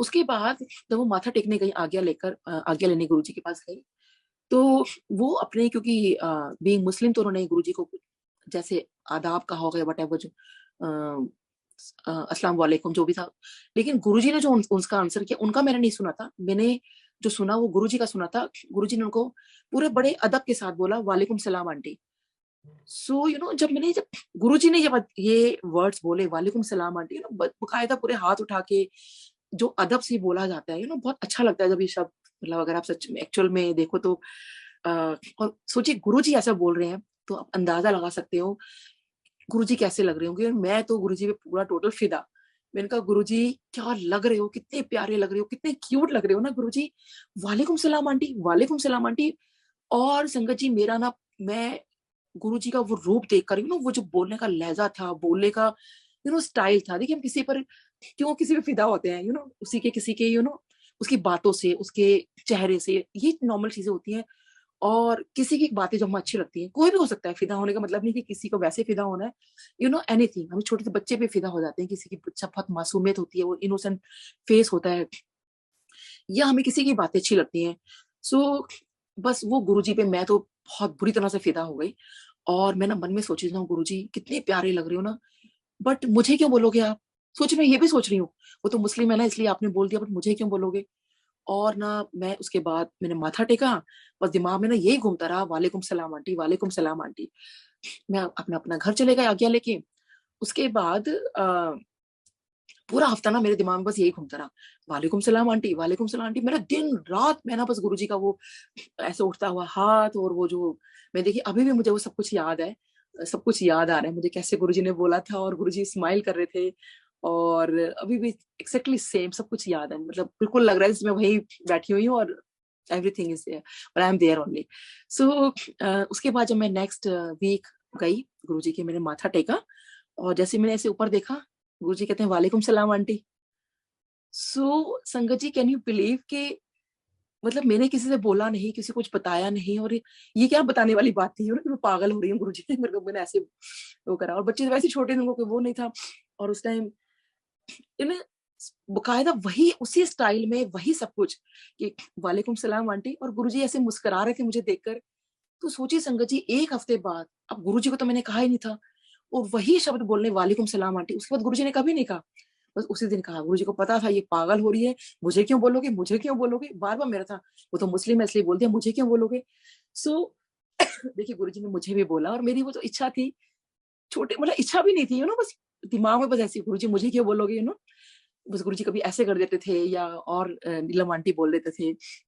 उसके बाद जब वो माथा टेकने गई आज्ञा लेने गुरुजी के पास गई, तो वो अपने क्योंकि बीइंग मुस्लिम तो उन्होंने गुरुजी को जैसे आदाब कहा होगा या व्हाटएवर जो अस्सलाम वालेकुम जो भी था। लेकिन गुरुजी ने जो उसका आंसर किया, उनका मैंने नहीं सुना था। मैंने जो सुना वो गुरुजी का सुना था। गुरुजी ने उनको पूरे बड़े अदब के साथ बोला, वालेकुम सलाम आंटी। सो जब गुरुजी ने जब ये वर्ड्स बोले, वालेकुम सलाम आंटी, बकायदा पूरे हाथ उठा के जो अदब से बोला जाता है, बहुत अच्छा लगता है जब ये शब्द, मतलब अगर आप सच में एक्चुअल में देखो तो और सोचिए गुरुजी ऐसा बोल रहे हैं, तो आप अंदाजा लगा सकते हो गुरुजी कैसे लग रहे होंगे। मैं तो गुरुजी पे पूरा टोटल फिदा। मैंने कहा गुरुजी क्या लग रहे हो, कितने प्यारे लग रहे हो, कितने क्यूट लग रहे हो ना गुरुजी। वालेकुम सलाम आंटी, वालेकुम सलाम आंटी। और संगत जी मेरा ना, मैं गुरुजी का वो रूप देख कर वो जो बोलने का लहजा था, बोलने का स्टाइल था। देखिए हम किसी पर क्यों किसी पे फिदा होते हैं, उसी के किसी के उसकी बातों से, उसके चेहरे से, ये नॉर्मल चीजें होती हैं। और किसी की बातें जो हमें अच्छी लगती हैं, कोई भी हो सकता है। फिदा होने का मतलब नहीं कि किसी को वैसे फिदा होना है, एनीथिंग। हम छोटे से बच्चे पे फिदा हो जाते हैं, किसी की बच्चा बहुत मासूमियत होती है, वो इनोसेंट फेस होता है, या हमें किसी की बातें अच्छी लगती हैं। सो बस वो गुरुजी पे मैं तो बहुत बुरी तरह से फिदा हो गई। और मैं ना मन में सोची हूँ, गुरुजी कितने प्यारे लग रहे हो ना, बट मुझे क्यों बोलोगे आप? मैं ये भी सोच रही हूँ, वो तो मुस्लिम है ना इसलिए आपने बोल दिया, बट मुझे क्यों बोलोगे? और ना मैं उसके बाद मैंने माथा टेका, बस दिमाग में ना यही घूमता रहा, वालेकुम सलाम आंटी, वालेकुम सलाम आंटी। मैं अपना अपना घर चले गए आज्ञा लेके। उसके बाद पूरा हफ्ता ना मेरे दिमाग में बस यही घूमता रहा, वालेकुम सलाम आंटी, वालेकुम सलाम आंटी। मेरा दिन रात मैं ना बस गुरुजी का वो ऐसे उठता हुआ हाथ, और वो जो मैं देखिए अभी भी मुझे वो सब कुछ याद है। सब कुछ याद आ रहा है मुझे, कैसे गुरुजी ने बोला था और गुरुजी स्माइल कर रहे थे। और अभी भी एग्जैक्टली सेम सब कुछ याद है, मतलब बिल्कुल लग रहा है जैसे मैं वही बैठी हुई हूँ, और everything is there, but I am there only. So उसके बाद जब मैं नेक्स्ट वीक गई गुरुजी के, मैंने माथा टेका, और जैसे मैंने ऐसे ऊपर देखा, गुरुजी कहते हैं वालेकुम सलाम आंटी। सो संगत जी कैन यू बिलीव कि मतलब मैंने किसी से बोला नहीं, किसी को कुछ बताया नहीं, और ये क्या बताने वाली बात थी कि मैं पागल हो रही हूँ, गुरुजी ने मेरे को मैंने ऐसे वो करा। और बच्चे तो वैसे छोटे थे, उनको कोई वो नहीं था। और उस टाइम इन्हें बकायदा वही उसी स्टाइल में वही सब कुछ कि वालेकुम सलाम आंटी, और गुरुजी ऐसे मुस्कुरा रहे थे मुझे देखकर। तो सोचिए संगत जी, एक हफ्ते बाद, अब गुरुजी को तो मैंने कहा ही नहीं था, और वही शब्द बोलने, वालेकुम सलाम आंटी, उसके बाद गुरुजी ने कभी नहीं कहा। बस उसी दिन कहा। गुरुजी को पता था ये पागल हो रही है, मुझे क्यों बोलोगे, मुझे क्यों बोलोगे, बार बार मेरा था, वो तो मुस्लिम है इसलिए बोल दिया, मुझे क्यों बोलोगे। सो देखिए गुरुजी ने मुझे भी बोला, और मेरी वो जो इच्छा थी, छोटे मतलब इच्छा भी नहीं थी, बस दिमाग में बस ऐसी, गुरुजी मुझे क्यों बोलोगे, बस गुरुजी कभी ऐसे कर देते थे, या और नीलम आंटी बोल देते थे।